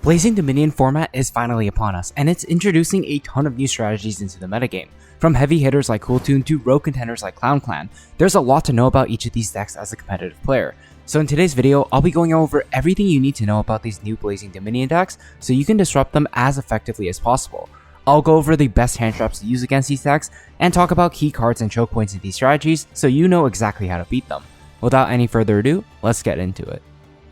Blazing Dominion format is finally upon us, and it's introducing a ton of new strategies into the metagame. From heavy hitters like Kewl Tune to rogue contenders like Clan, there's a lot to know about each of these decks as a competitive player. So in today's video, I'll be going over everything you need to know about these new Blazing Dominion decks so you can disrupt them as effectively as possible. I'll go over the best hand traps to use against these decks, and talk about key cards and choke points in these strategies so you know exactly how to beat them. Without any further ado, let's get into it.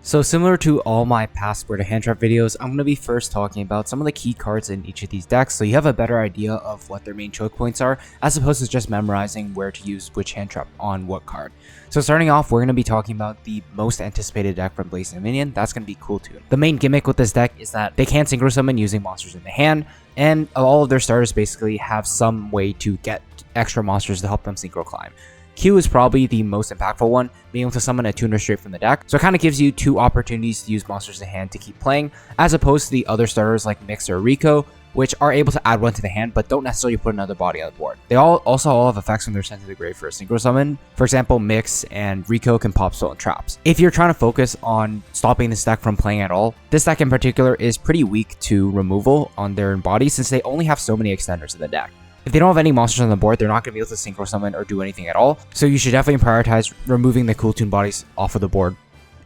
So similar to all my past Where to Hand Trap videos, I'm going to be first talking about some of the key cards in each of these decks so you have a better idea of what their main choke points are, as opposed to just memorizing where to use which hand trap on what card. So starting off, we're going to be talking about the most anticipated deck from Blazing Dominion. That's going to be Kewl Tune. The main gimmick with this deck is that they can synchro summon using monsters in the hand, and all of their starters basically have some way to get extra monsters to help them synchro climb. Q is probably the most impactful one, being able to summon a tuner straight from the deck, so it kind of gives you two opportunities to use monsters in hand to keep playing, as opposed to the other starters like Mix or Rico, which are able to add one to the hand but don't necessarily put another body on the board. They also all have effects when they're sent to the grave for a synchro summon. For example, Mix and Rico can pop spell and traps. If you're trying to focus on stopping this deck from playing at all, this deck in particular is pretty weak to removal on their body since they only have so many extenders in the deck. If they don't have any monsters on the board, they're not going to be able to synchro summon or do anything at all, so you should definitely prioritize removing the Kewl Tune bodies off of the board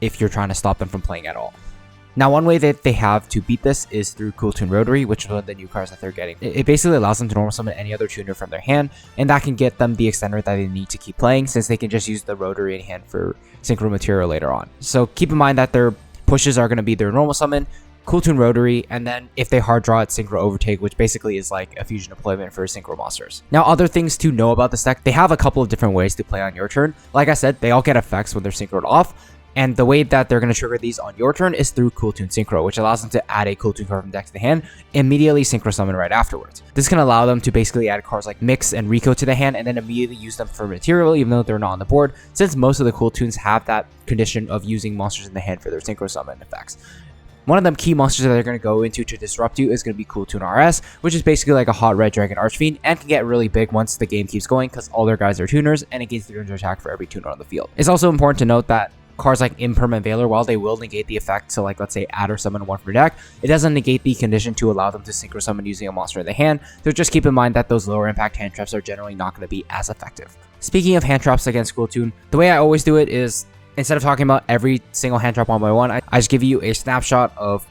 if you're trying to stop them from playing at all. Now, one way that they have to beat this is through Kewl Tune Rotary, which is one of the new cards that they're getting. It basically allows them to normal summon any other tuner from their hand, and that can get them the extender that they need to keep playing, since they can just use the Rotary in hand for synchro material later on. So keep in mind that their pushes are going to be their normal summon, Kewl Tune Rotary, and then if they hard draw it, Synchro Overtake, which basically is like a fusion deployment for synchro monsters. Now, other things to know about this deck, they have a couple of different ways to play on your turn. Like I said, they all get effects when they're synchroed off, and the way that they're going to trigger these on your turn is through Kewl Tune Synchro, which allows them to add a Kewl Tune card from deck to the hand, immediately synchro summon right afterwards. This can allow them to basically add cards like Mix and Rico to the hand, and then immediately use them for material even though they're not on the board, since most of the Kewl Tunes have that condition of using monsters in the hand for their synchro summon effects. One of them key monsters that they're going to go into to disrupt you is going to be Kewl Tune RS, which is basically like a hot red dragon archfiend and can get really big once the game keeps going because all their guys are tuners and it gains 300 attack for every tuner on the field. It's also important to note that cards like Imperm and Veiler, while they will negate the effect to, like, let's say add or summon one per deck, it doesn't negate the condition to allow them to synchro summon using a monster in the hand, so just keep in mind that those lower impact hand traps are generally not going to be as effective. Speaking of hand traps against Kewl Tune, the way I always do it is, instead of talking about every single hand trap one by one, I just give you a snapshot of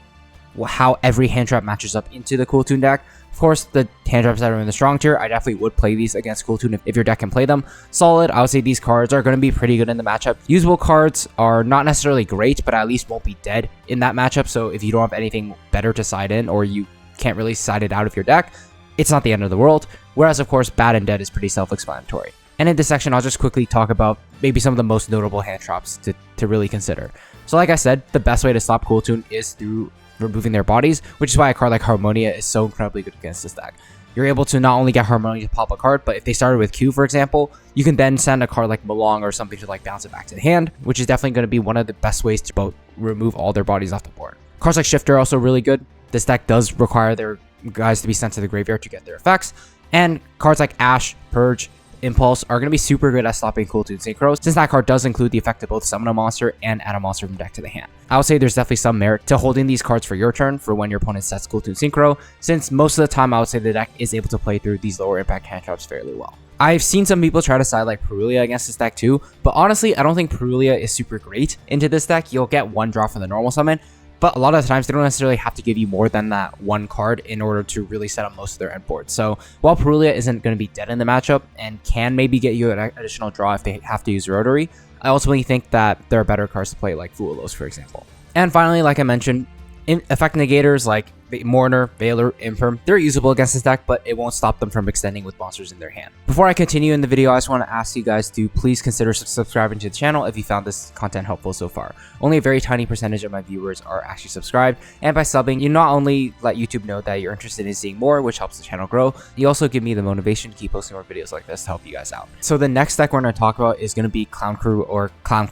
how every hand trap matches up into the Kewl Tune deck. Of course, the hand traps that are in the strong tier, I definitely would play these against Kewl Tune if your deck can play them. Solid, I would say these cards are going to be pretty good in the matchup. Usable cards are not necessarily great, but at least won't be dead in that matchup. So if you don't have anything better to side in, or you can't really side it out of your deck, it's not the end of the world. Whereas, of course, bad and dead is pretty self-explanatory. And in this section, I'll just quickly talk about maybe some of the most notable hand traps to really consider. So like I said, the best way to stop Kewl Tune is through removing their bodies, which is why a card like Harmonia is so incredibly good against this deck. You're able to not only get Harmonia to pop a card, but if they started with Q, for example, you can then send a card like Malong or something to like bounce it back to the hand, which is definitely going to be one of the best ways to both remove all their bodies off the board. Cards like Shifter are also really good. This deck does require their guys to be sent to the graveyard to get their effects, and cards like Ash, Purge, Impulse are going to be super good at stopping Kewl Tune Synchro, since that card does include the effect to both summon a monster and add a monster from deck to the hand. I would say there's definitely some merit to holding these cards for your turn for when your opponent sets Kewl Tune Synchro, since most of the time I would say the deck is able to play through these lower impact hand traps fairly well. I've seen some people try to side like Perulia against this deck too, but honestly I don't think Perulia is super great into this deck. You'll get one draw from the normal summon, but a lot of the times they don't necessarily have to give you more than that one card in order to really set up most of their end board. So while Perulia isn't going to be dead in the matchup and can maybe get you an additional draw if they have to use Rotary, I ultimately think that there are better cards to play like Fuelos, for example. And finally, like I mentioned, effect negators like Mourner, Veiler, Imperm, they're usable against this deck, but it won't stop them from extending with monsters in their hand. Before I continue in the video, I just want to ask you guys to please consider subscribing to the channel if you found this content helpful so far. Only a very tiny percentage of my viewers are actually subscribed, and by subbing, you not only let YouTube know that you're interested in seeing more, which helps the channel grow, you also give me the motivation to keep posting more videos like this to help you guys out. So the next deck we're going to talk about is going to be Clown Crew or Clan.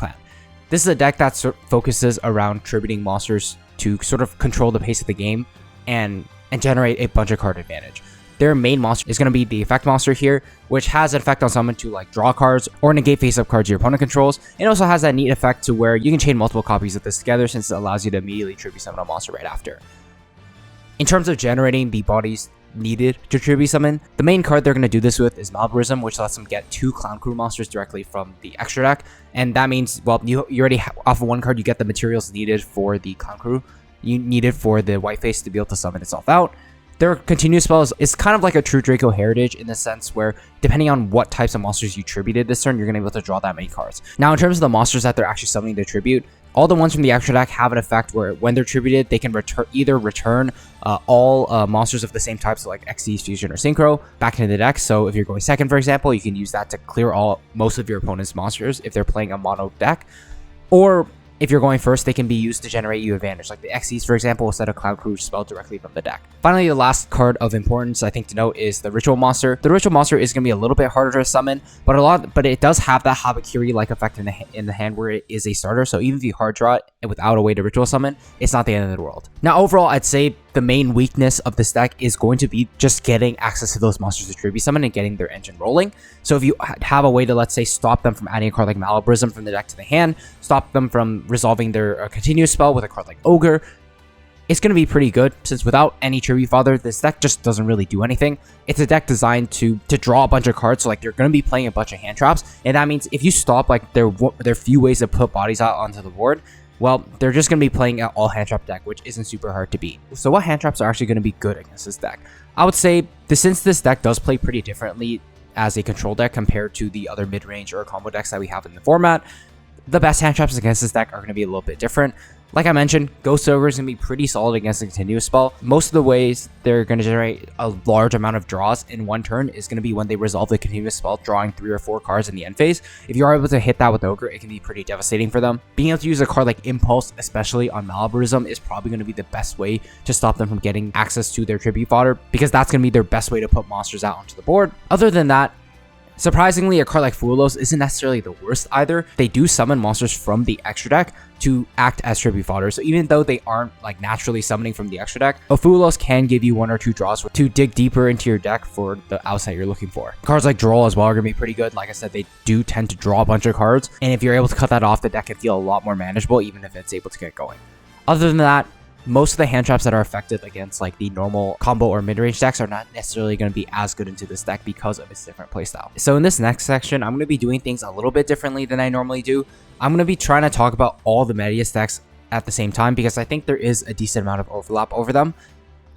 This is a deck that focuses around tributing monsters to sort of control the pace of the game and generate a bunch of card advantage. Their main monster is going to be the effect monster here, which has an effect on summon to like draw cards or negate face-up cards your opponent controls. It also has that neat effect to where you can chain multiple copies of this together, since it allows you to immediately tribute summon a monster right after. In terms of generating the bodies needed to tribute summon, the main card they're going to do this with is Malborism, which lets them get 2 Clown Crew monsters directly from the extra deck. And that means, well, you already off of one card, you get the materials needed for the Clown Crew. You need it for the white face to be able to summon itself out. Their continuous spell is kind of like a true Draco Heritage in the sense where, depending on what types of monsters you tributed this turn, you're going to be able to draw that many cards. Now, in terms of the monsters that they're actually summoning to tribute, all the ones from the extra deck have an effect where when they're tributed, they can return all monsters of the same type, so like Xyz, Fusion, or Synchro, back into the deck. So if you're going second, for example, you can use that to clear most of your opponent's monsters if they're playing a mono deck. Or if you're going first, they can be used to generate you advantage. Like the Xyz, for example, will set a Clown Crew spell directly from the deck. Finally, the last card of importance I think to note is the Ritual Monster. The Ritual Monster is going to be a little bit harder to summon, but it does have that Habakiri-like effect in the hand where it is a starter. So even if you hard draw it without a way to Ritual Summon, it's not the end of the world. Now, overall, I'd say the main weakness of this deck is going to be just getting access to those monsters to tribute summon and getting their engine rolling. So if you have a way to, let's say, stop them from adding a card like Malborism from the deck to the hand, stop them from resolving their continuous spell with a card like Ogre, it's going to be pretty good, since without any Tribute Father, this deck just doesn't really do anything. It's a deck designed to draw a bunch of cards, so like you're going to be playing a bunch of hand traps, and that means if you stop like their few ways to put bodies out onto the board, well, they're just going to be playing an all hand trap deck, which isn't super hard to beat. So what hand traps are actually going to be good against this deck? I would say, since this deck does play pretty differently as a control deck compared to the other mid-range or combo decks that we have in the format, the best hand traps against this deck are going to be a little bit different. Like I mentioned, Ghost Ogre is going to be pretty solid against the continuous spell. Most of the ways they're going to generate a large amount of draws in one turn is going to be when they resolve the continuous spell, drawing 3 or 4 cards in the end phase. If you are able to hit that with Ogre, it can be pretty devastating for them. Being able to use a card like Impulse, especially on Malborism, is probably going to be the best way to stop them from getting access to their tribute fodder, because that's going to be their best way to put monsters out onto the board. Other than that, surprisingly, a card like Fuelos isn't necessarily the worst either. They do summon monsters from the extra deck to act as tribute fodder, so even though they aren't like naturally summoning from the extra deck, a Fuelos can give you 1 or 2 draws to dig deeper into your deck for the outset you're looking for. Cards like Droll as well are going to be pretty good. Like I said, they do tend to draw a bunch of cards, and if you're able to cut that off, the deck can feel a lot more manageable even if it's able to get going. Other than that, most of the hand traps that are effective against like the normal combo or mid-range decks are not necessarily going to be as good into this deck because of its different playstyle. So in this next section, I'm going to be doing things a little bit differently than I normally do. I'm going to be trying to talk about all the meta decks at the same time because I think there is a decent amount of overlap over them.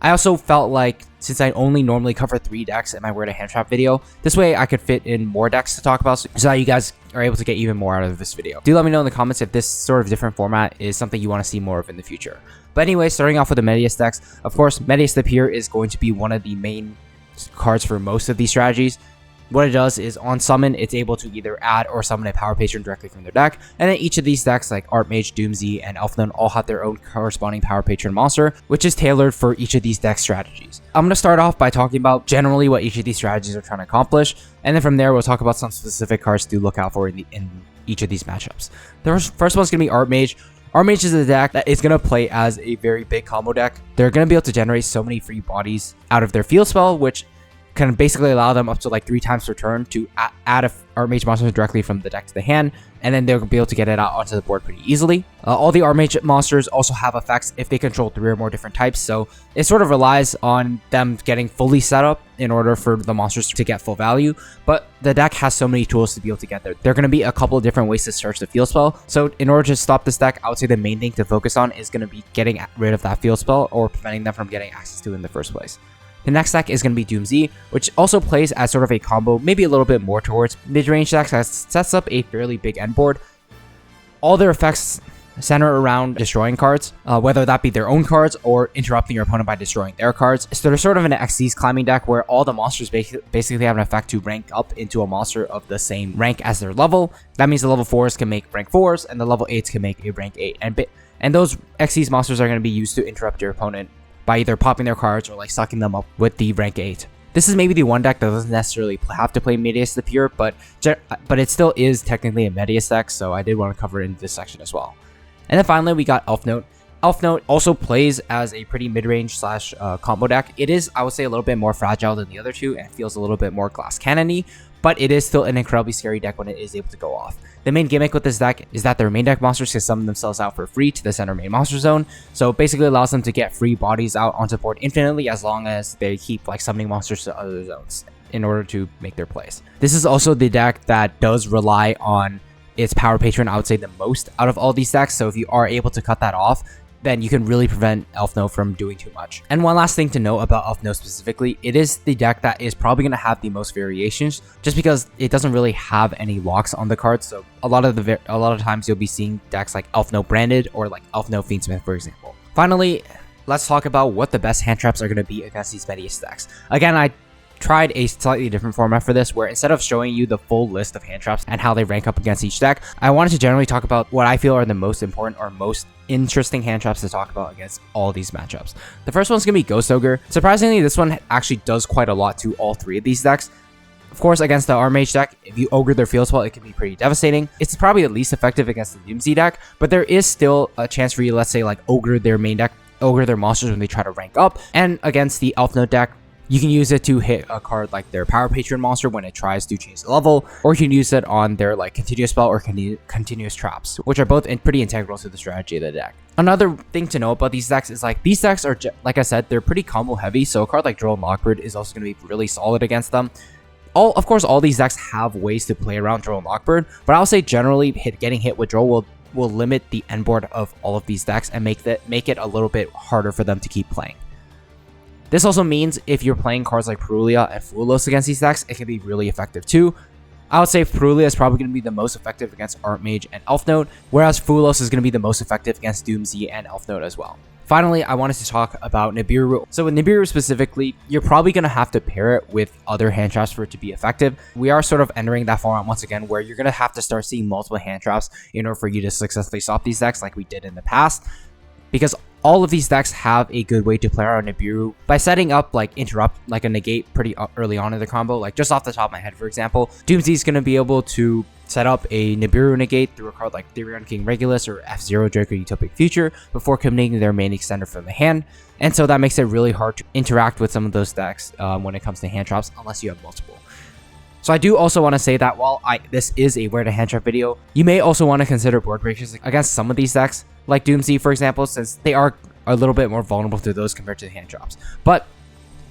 I also felt like, since I only normally cover 3 decks in my Where to Hand Trap video, this way I could fit in more decks to talk about so that you guys are able to get even more out of this video. Do let me know in the comments if this sort of different format is something you want to see more of in the future. But anyway, starting off with the Medius decks, of course, Medius the Peer is going to be one of the main cards for most of these strategies. What it does is, on summon, it's able to either add or summon a Power Patron directly from their deck, and then each of these decks, like Artmage, DoomZ, and Elfnote, all have their own corresponding Power Patron monster, which is tailored for each of these deck strategies. I'm going to start off by talking about generally what each of these strategies are trying to accomplish, and then from there, we'll talk about some specific cards to look out for in each of these matchups. The first one's going to be Artmage. Artmage is a deck that is going to play as a very big combo deck. They're going to be able to generate so many free bodies out of their field spell, which can basically allow them up to like 3 times per turn to add a Artmage monster directly from the deck to the hand, and then they'll be able to get it out onto the board pretty easily. All the Artmage monsters also have effects if they control 3 or more different types, so it sort of relies on them getting fully set up in order for the monsters to get full value, but the deck has so many tools to be able to get there. There are going to be a couple of different ways to search the field spell, so in order to stop this deck, I would say the main thing to focus on is going to be getting rid of that field spell or preventing them from getting access to it in the first place. The next deck is going to be DoomZ, which also plays as sort of a combo, maybe a little bit more towards mid-range decks, that sets up a fairly big end board. All their effects center around destroying cards, whether that be their own cards or interrupting your opponent by destroying their cards. So they're sort of an Xyz climbing deck where all the monsters basically have an effect to rank up into a monster of the same rank as their level. That means the level 4s can make rank 4s and the level 8s can make a rank 8. And those Xyz monsters are going to be used to interrupt your opponent by either popping their cards or like sucking them up with the rank 8. This is maybe the one deck that doesn't necessarily have to play Medius the Pure, but it still is technically a Medius deck, so I did want to cover it in this section as well. And then finally, we got Elfnote. Elfnote also plays as a pretty mid-range slash combo deck. It is, I would say, a little bit more fragile than the other two and feels a little bit more glass cannon-y, but it is still an incredibly scary deck when it is able to go off. The main gimmick with this deck is that their main deck monsters can summon themselves out for free to the center main monster zone, so it basically allows them to get free bodies out onto board infinitely as long as they keep like summoning monsters to other zones in order to make their plays. This is also the deck that does rely on its power patron, I would say, the most out of all these decks, so if you are able to cut that off, then you can really prevent Elfnote from doing too much. And one last thing to note about Elfnote specifically, it is the deck that is probably going to have the most variations, just because it doesn't really have any locks on the cards. So a lot of times you'll be seeing decks like Elfnote branded or like Elfnote Fiendsmith, for example. Finally, let's talk about what the best hand traps are going to be against these Medius decks. Again, I tried a slightly different format for this, where instead of showing you the full list of hand traps and how they rank up against each deck, I wanted to generally talk about what I feel are the most important or most interesting hand traps to talk about against all these matchups. The first one's gonna be Ghost Ogre. Surprisingly, this one actually does quite a lot to all three of these decks. Of course, against the Artmage deck, if you ogre their field spell, it can be pretty devastating. It's probably the least effective against the DoomZ deck, but there is still a chance for you, let's say, like ogre their main deck, ogre their monsters when they try to rank up. And against the Elfnote deck, you can use it to hit a card like their Power Patron monster when it tries to change the level, or you can use it on their like continuous spell or continuous traps, which are both pretty integral to the strategy of the deck. Another thing to know about these decks is like these decks are, like I said, they're pretty combo heavy, so a card like Droll Lockbird is also going to be really solid against them. Of course, all these decks have ways to play around Droll Lockbird, but I'll say generally getting hit with Droll will limit the end board of all of these decks and make it a little bit harder for them to keep playing. This also means if you're playing cards like Purulia and Fulos against these decks, it can be really effective too. I would say Purulia is probably going to be the most effective against Artmage and Elfnote, whereas Fulos is going to be the most effective against DoomZ and Elfnote as well. Finally, I wanted to talk about Nibiru. So with Nibiru specifically, you're probably going to have to pair it with other hand traps for it to be effective. We are sort of entering that format once again where you're going to have to start seeing multiple hand traps in order for you to successfully stop these decks like we did in the past, because all of these decks have a good way to play around Nibiru by setting up like interrupt, like a negate pretty early on in the combo. Like just off the top of my head, for example, DoomZ is going to be able to set up a Nibiru negate through a card like Therion King Regulus or F-Zero Draco Utopic Future before committing their main extender from the hand. And so that makes it really hard to interact with some of those decks when it comes to hand traps, unless you have multiple. So I do also want to say that while this is a where to hand trap video, you may also want to consider board breakers against some of these decks, like DoomZ, for example, since they are a little bit more vulnerable to those compared to the hand traps. But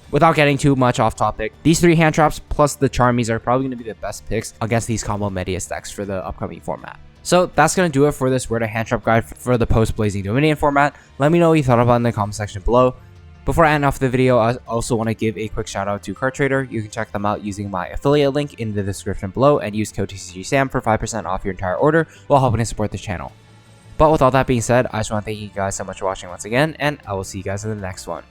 without getting too much off topic, these three hand traps plus the Charmies are probably going to be the best picks against these combo Medius decks for the upcoming format. So that's going to do it for this where to hand trap guide for the post-Blazing Dominion format. Let me know what you thought about it in the comment section below. Before I end off the video, I also want to give a quick shout out to Card Trader. You can check them out using my affiliate link in the description below and use code tcgsam for 5% off your entire order while helping to support the channel. But with all that being said, I just want to thank you guys so much for watching once again, and I will see you guys in the next one.